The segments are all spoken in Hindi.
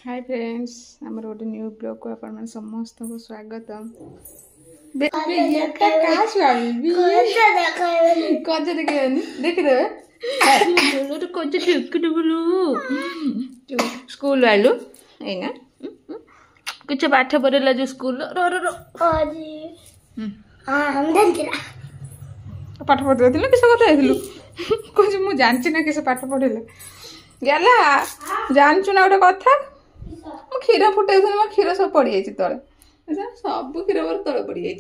हाय फ्रेंड्स आमर गोटे न्यू ब्लॉग को अपन समस्त को स्वागत स्कूल आलू एना कुछ पाठ पढ़ेला जो स्कूल रो रो रो पाठ पढ़ते थे किस कथा कुछ मुझे जानची ना किस पाठ पढ़ेला गला जानचु ना गोटे कथा मु क्षीर फुटे मो क्षीर सब पड़ जाए तले सब क्षीर मोर तले पड़ जाए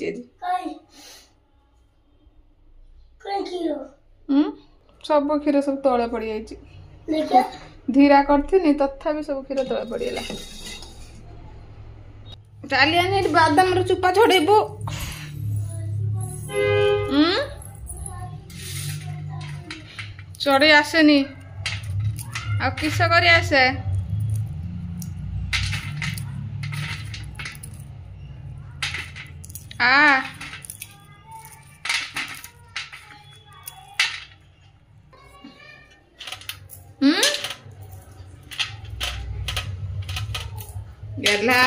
सब क्षीर सब तले पड़ जाए धीरा करथि तथापि सब क्षीर तले पड़गला चलिए बादाम चुपा छड़ेबू चढ़ी आसेनी आ किस कर आसे गला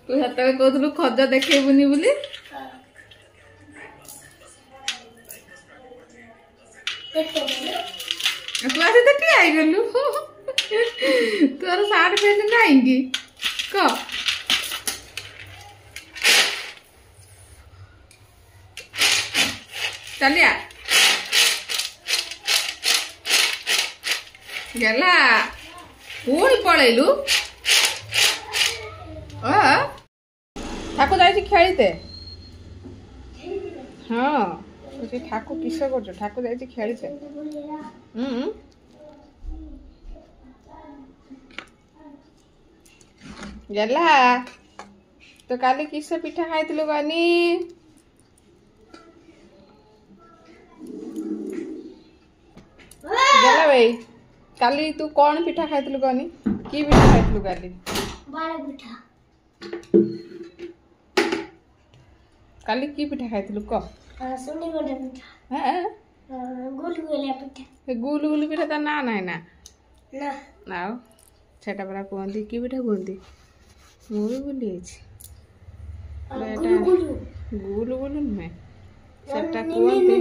तू हाथ कहलु खजा देखेबुनी बोली तू आसे तो ठीक आई गलु तोर साड़ पहन काहेंगी क चलिया गला पुणी पलैलु ठाकुर जाइए खेलते हाँ ठाकुर किस कर ठाकुर जाइए खेलते गला तो काली किस पिठा खाई गनी गला भाई काली तू कौन पिठा खाई गनी की पिठा खाई काली काली की पिठा खाई क गुल पिठा तो ना ना ना सेटा परा कहती कि पिठा कहती मुझे भूली गुल गुल नुहे सेटा कहती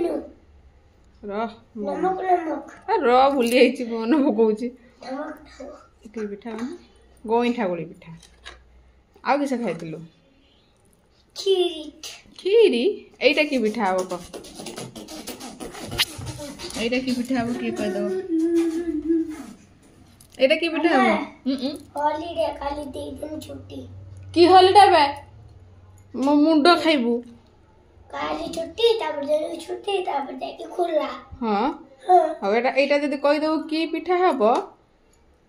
भूली मन पकाऊँ कि पिठा गोईठा गोली पिठा आउ किस खाई खीरी एटा की पिठा हम कह एटा की पिठा हम कि कह एटा की पिठा हम हॉलिडे खाली 3 दिन छुट्टी की हॉलिडे बे मो मुंडो खाइबू खाली छुट्टी तापर छुट्टी तापर जाके खुला हां अब एटा जदी कहि देबो की पिठा हबो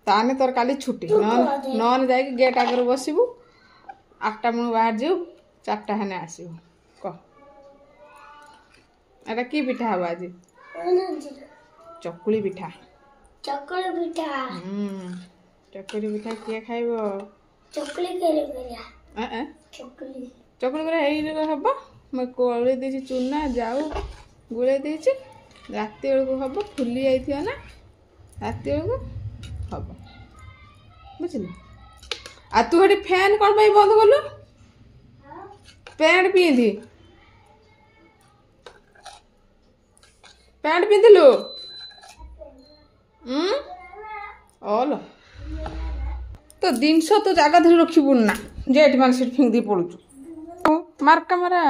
ताने तोर काली छुट्टी नन जाके गेट आगर बसिबू 8टा मन बाहर जाऊ 4टा हने आसीबू क एटा की पिठा हबो आज चकुली पिठा चकुली पिठा किए खाइबो चकुली करे चकुली करे हेई हबो मैं कोले देछि चूना जाऊ गुले देछि राती बेलू हम फुली जाइथियो ना राती बेलू हम बुझल आ तू हटी फैन कौन पाई बंद कलु पैंट पिंधि पैंट पिंधिलु ओलो तो जिनस तो जगह धरी रखिबु ना जेट मान से फिंग दी पड़ुचु मार्का मारा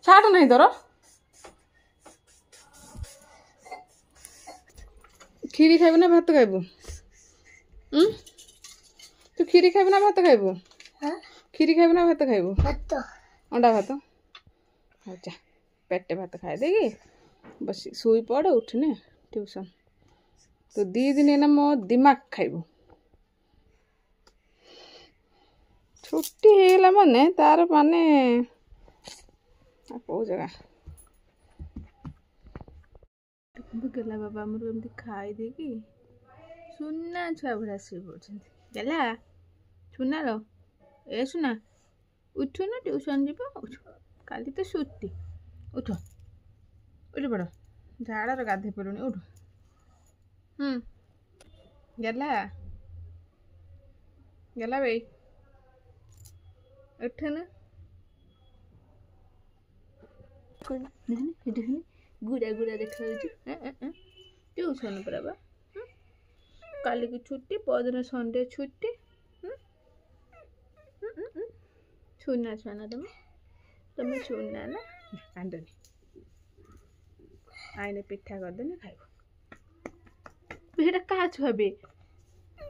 छाट नहीं तोर खीरी खाइबु ना भात खाइबु तू खीरी खाइबु ना भात खाइबु खीरी खाइबु ना भात खाइबु भात अंडा भात अच्छा पेटे भात खाए देगी बस सोई पड़ उठने ट्यूशन तो 2 दिन एना मो दिमाग खाइबु छुट्टी हेला माने तार माने को जगह गला बाबा मोर एमती खाई देगी सुना छुआ भरा से बोलछन गला सुना लो ए सुना उठो ना ट्यूशन जीव उठ काली तो छुट्टी उठ उठ पड़ ଝାଡ଼ାରେ ଗାଧେଇ ପଡ଼ିଲୁଣି ଉଠୁ ଗଲା ଗଲା ଭାଇ ଉଠୁନ ଗୁଡ଼ା ଗୁଡ଼ା ଦେଖାଯାଉଛି ଟ୍ୟୁସନ୍ ପରା ବା କାଲିକି ଛୁଟି ପରଦିନ ସଣ୍ଡେ ଛୁଟି ଛୁନା ଛୁଆ ନା ତମେ ଛୁନା ନା କାନ୍ଦନି ଆଇନେ ପିଠା କରିଦେନେ ଖାଇବ ବେଟା କାହା ଛୁଆ ବେ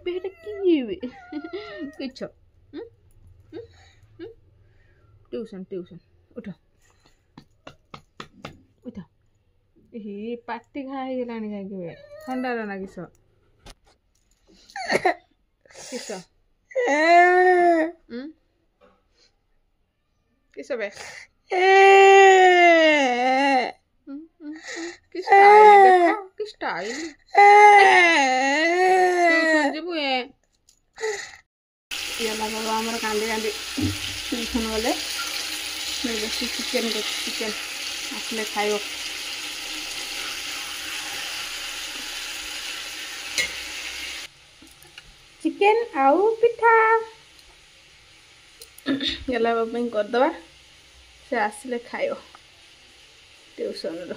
ବେଟା କିଏ ବେ କିଛ ଟ୍ୟୁସନ୍ ଉଠ ଉଠ ଏ ପାଟି ଘା ହେଇଗଲାଣି କାହିଁକି ବେ ଥଣ୍ଡାର ନା କିସ କିସ किस बे किस स्टाइल देखा किस स्टाइल जीवु ये बाबा आमर कांदी कांदी ट्यूशन गले बस चिकेन चिकेन आसले खाइब चिकेन आउ पिठा गला करदवा से आसिले खाइब ट्यूशन रो।